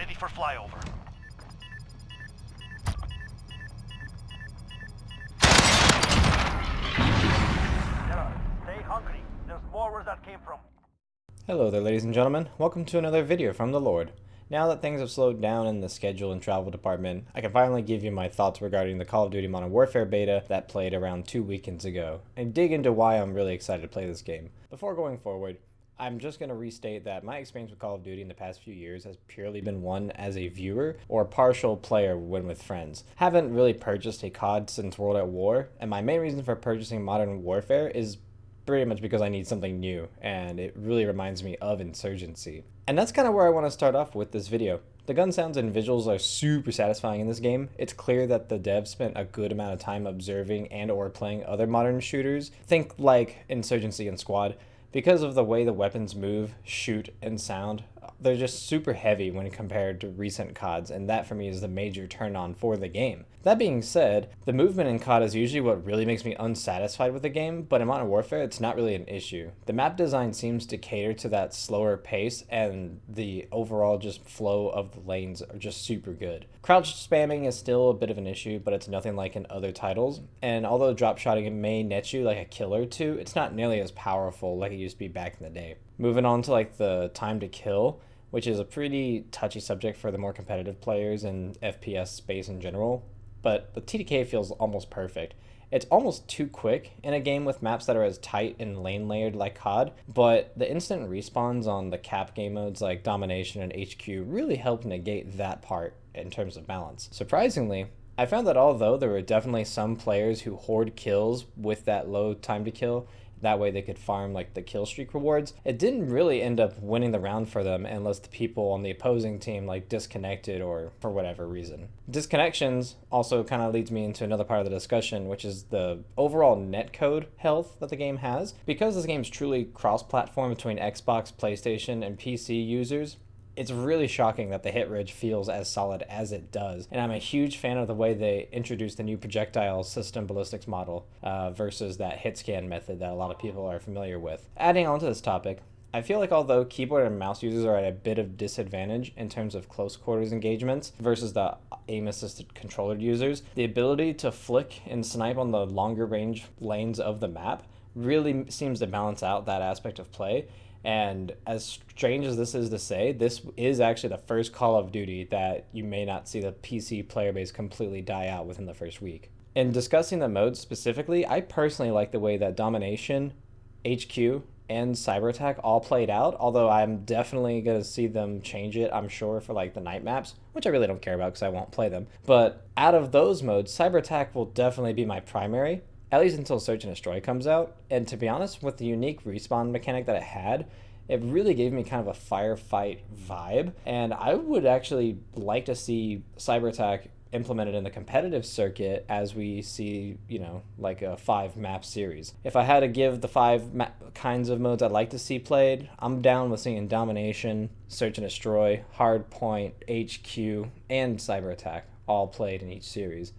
ready for flyover. Stay hungry. There's more where that came from. Hello there, ladies and gentlemen. Welcome to another video from the Lord. Now that things have slowed down in the schedule and travel department, I can finally give you my thoughts regarding the Call of Duty Modern Warfare beta that played around 2 weekends ago, and dig into why I'm really excited to play this game. Before going forward, I'm just going to restate that my experience with Call of Duty in the past few years has purely been one as a viewer or partial player when with friends. Haven't really purchased a CoD since World at War, and my main reason for purchasing Modern Warfare is pretty much because I need something new, and it really reminds me of Insurgency. And that's kind of where I want to start off with this video. The gun sounds and visuals are super satisfying in this game. It's clear that the devs spent a good amount of time observing and or playing other modern shooters. Think like Insurgency and Squad. Because of the way the weapons move, shoot, and sound, they're just super heavy when compared to recent CODs, and that for me is the major turn on for the game. That being said, the movement in COD is usually what really makes me unsatisfied with the game, but in Modern Warfare it's not really an issue. The map design seems to cater to that slower pace, and the overall just flow of the lanes are just super good. Crouch spamming is still a bit of an issue, but it's nothing like in other titles, and although drop shotting may net you like a kill or two, it's not nearly as powerful like it used to be back in the day. Moving on to like the time to kill, which is a pretty touchy subject for the more competitive players in FPS space in general, but the TDK feels almost perfect. It's almost too quick in a game with maps that are as tight and lane layered like COD, but the instant respawns on the cap game modes like Domination and HQ really help negate that part in terms of balance. Surprisingly, I found that although there were definitely some players who hoard kills with that low time to kill, that way they could farm like the kill streak rewards, it didn't really end up winning the round for them unless the people on the opposing team like disconnected or for whatever reason. Disconnections also kind of leads me into another part of the discussion, which is the overall netcode health that the game has. Because this game is truly cross-platform between Xbox, PlayStation, and PC users, it's really shocking that the hit ridge feels as solid as it does, and I'm a huge fan of the way they introduced the new projectile system ballistics model versus that hit scan method that a lot of people are familiar with. Adding on to this topic, I feel like although keyboard and mouse users are at a bit of disadvantage in terms of close quarters engagements versus the aim assisted controller users, the ability to flick and snipe on the longer range lanes of the map really seems to balance out that aspect of play. And as strange as this is to say, this is actually the first Call of Duty that you may not see the PC player base completely die out within the first week. In discussing the modes specifically, I personally like the way that Domination, HQ, and Cyber Attack all played out, although I'm definitely going to see them change it, I'm sure, for like the night maps, which I really don't care about because I won't play them. But out of those modes, Cyber Attack will definitely be my primary, at least until Search and Destroy comes out. And to be honest, with the unique respawn mechanic that it had, it really gave me kind of a firefight vibe. And I would actually like to see Cyber Attack implemented in the competitive circuit as we see, you know, like a 5-map series. If I had to give the 5 kinds of modes I'd like to see played, I'm down with seeing Domination, Search and Destroy, Hardpoint, HQ, and Cyber Attack all played in each series.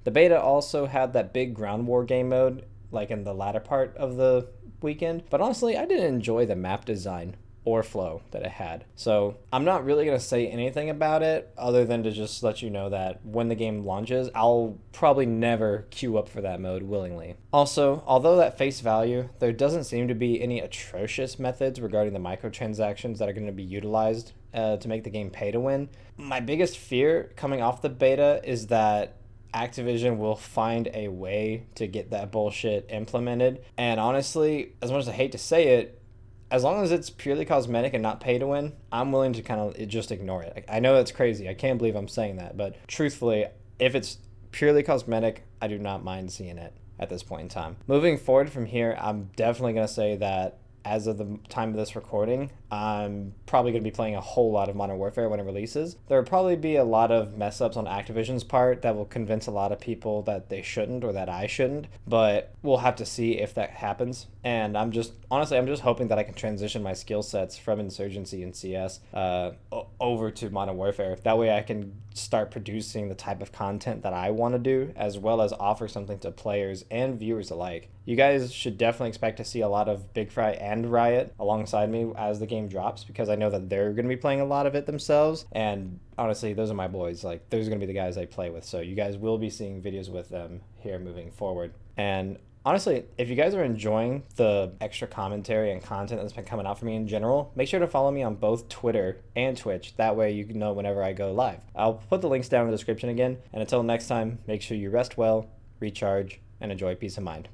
The beta also had that big ground war game mode, like in the latter part of the weekend, but honestly, I didn't enjoy the map design or flow that it had. So I'm not really going to say anything about it other than to just let you know that when the game launches, I'll probably never queue up for that mode willingly. Also, although at face value, there doesn't seem to be any atrocious methods regarding the microtransactions that are going to be utilized to make the game pay to win, my biggest fear coming off the beta is that Activision will find a way to get that bullshit implemented. And honestly, as much as I hate to say it, as long as it's purely cosmetic and not pay to win, I'm willing to kind of just ignore it. I know that's crazy. I can't believe I'm saying that. But truthfully, if it's purely cosmetic, I do not mind seeing it at this point in time. Moving forward from here, I'm definitely going to say that as of the time of this recording, I'm probably going to be playing a whole lot of Modern Warfare when it releases. There will probably be a lot of mess ups on Activision's part that will convince a lot of people that they shouldn't or that I shouldn't, but we'll have to see if that happens. And I'm just hoping that I can transition my skill sets from Insurgency and CS over to Modern Warfare. That way I can start producing the type of content that I want to do, as well as offer something to players and viewers alike. You guys should definitely expect to see a lot of Big Fry and Riot alongside me as the game drops, because I know that they're going to be playing a lot of it themselves, and honestly, those are my boys. Like, those are going to be the guys I play with, so you guys will be seeing videos with them here moving forward. And honestly, if you guys are enjoying the extra commentary and content that's been coming out for me in general, make sure to follow me on both Twitter and Twitch. That way you can know whenever I go live. I'll put the links down in the description again. And until next time, make sure you rest well, recharge, and enjoy peace of mind.